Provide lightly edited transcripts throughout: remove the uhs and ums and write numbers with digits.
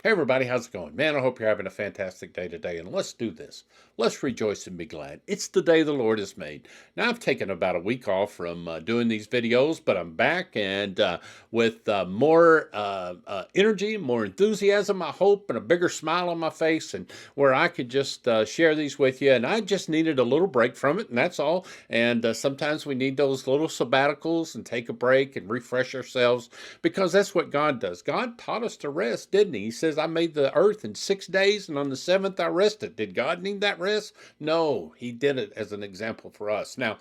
Hey, everybody, how's it going? Man, I hope you're having a fantastic day today, and let's do this. Let's rejoice and be glad. It's the day the Lord has made. Now, I've taken about a week off from doing these videos, but I'm back and with more energy, more enthusiasm, I hope, and a bigger smile on my face, and where I could just share these with you. And I just needed a little break from it, and that's all. And sometimes we need those little sabbaticals and take a break and refresh ourselves because that's what God does. God taught us to rest, didn't He? He says, I made the earth in 6 days, and on the seventh I rested. Did God need that rest? No, He did it as an example for us. Now,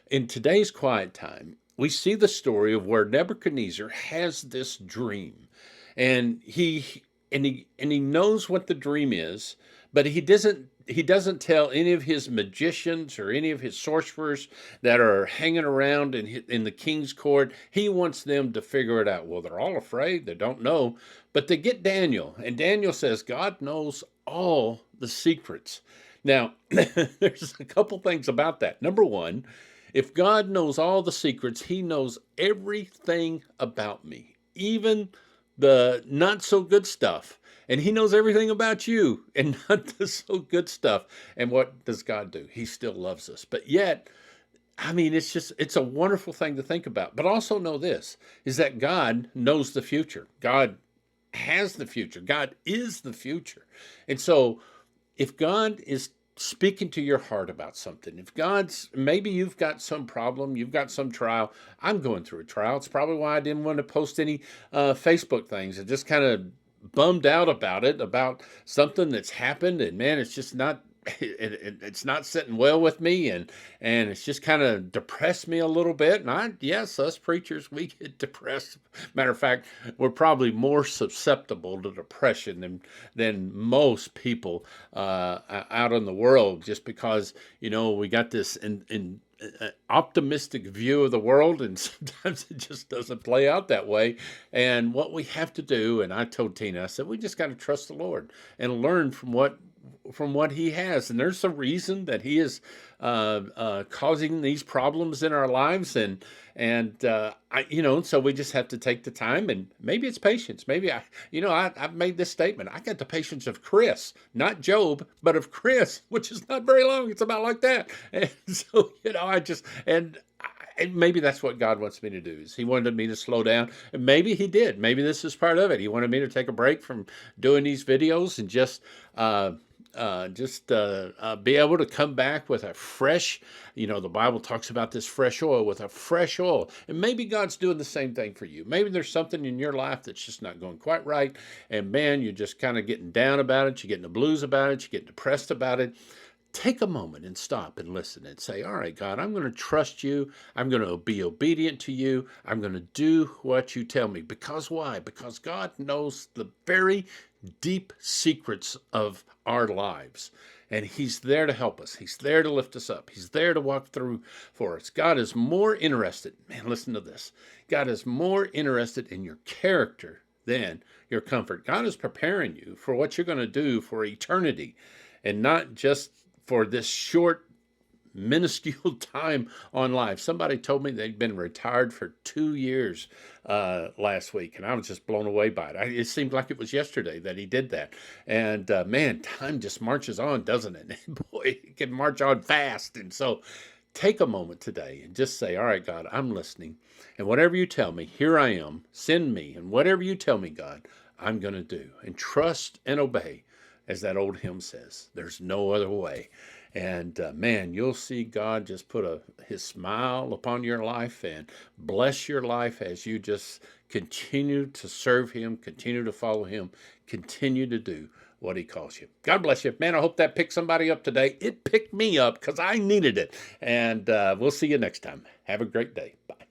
in today's quiet time, we see the story of where Nebuchadnezzar has this dream, and he knows what the dream is, but he doesn't tell any of his magicians or any of his sorcerers that are hanging around in the king's court. He wants them to figure it out. Well, they're all afraid. They don't know. But they get Daniel, and Daniel says, God knows all the secrets. Now, there's a couple things about that. Number one, if God knows all the secrets, He knows everything about me, even the not so good stuff. And He knows everything about you and not the so good stuff. And what does God do? He still loves us. But yet, I mean, it's a wonderful thing to think about. But also know this is that God knows the future. God has the future. God is the future. And so if God is speaking to your heart about something, if God's, maybe you've got some problem, you've got some trial. I'm going through a trial. It's probably why I didn't want to post any Facebook things. I just kind of bummed out about it, about something that's happened. And man, it's just not, it's not sitting well with me, and it's just kind of depressed me a little bit. And yes, us preachers, we get depressed. Matter of fact, we're probably more susceptible to depression than most people out in the world, just because we got this in optimistic view of the world, and sometimes it just doesn't play out that way. And what we have to do, and I told Tina, I said, we just got to trust the Lord and learn from what He has. And there's a reason that He is causing these problems in our lives, so we just have to take the time, and maybe it's patience. Maybe I've made this statement. I got the patience of Chris, not Job, but of Chris, which is not very long. It's about like that. And so and maybe that's what God wants me to do. Is He wanted me to slow down, and maybe He did. Maybe this is part of it. He wanted me to take a break from doing these videos and just be able to come back with a fresh, the Bible talks about this fresh oil, with a fresh oil. And maybe God's doing the same thing for you. Maybe there's something in your life that's just not going quite right. And man, you're just kind of getting down about it. You're getting the blues about it. You're getting depressed about it. Take a moment and stop and listen and say, all right, God, I'm going to trust You. I'm going to be obedient to You. I'm going to do what You tell me. Because why? Because God knows the very deep secrets of our lives. And He's there to help us. He's there to lift us up. He's there to walk through for us. God is more interested, man, listen to this. God is more interested in your character than your comfort. God is preparing you for what you're going to do for eternity, and not just for this short, minuscule time on life. Somebody told me they'd been retired for 2 years last week, and I was just blown away by it. It seemed like it was yesterday that he did that. And man, time just marches on, doesn't it? Boy, it can march on fast. And so take a moment today and just say, all right, God, I'm listening. And whatever You tell me, here I am. Send me. And whatever You tell me, God, I'm going to do. And trust and obey. As that old hymn says, there's no other way. And man, you'll see God just put His smile upon your life and bless your life as you just continue to serve Him, continue to follow Him, continue to do what He calls you. God bless you. Man, I hope that picked somebody up today. It picked me up because I needed it. And we'll see you next time. Have a great day. Bye.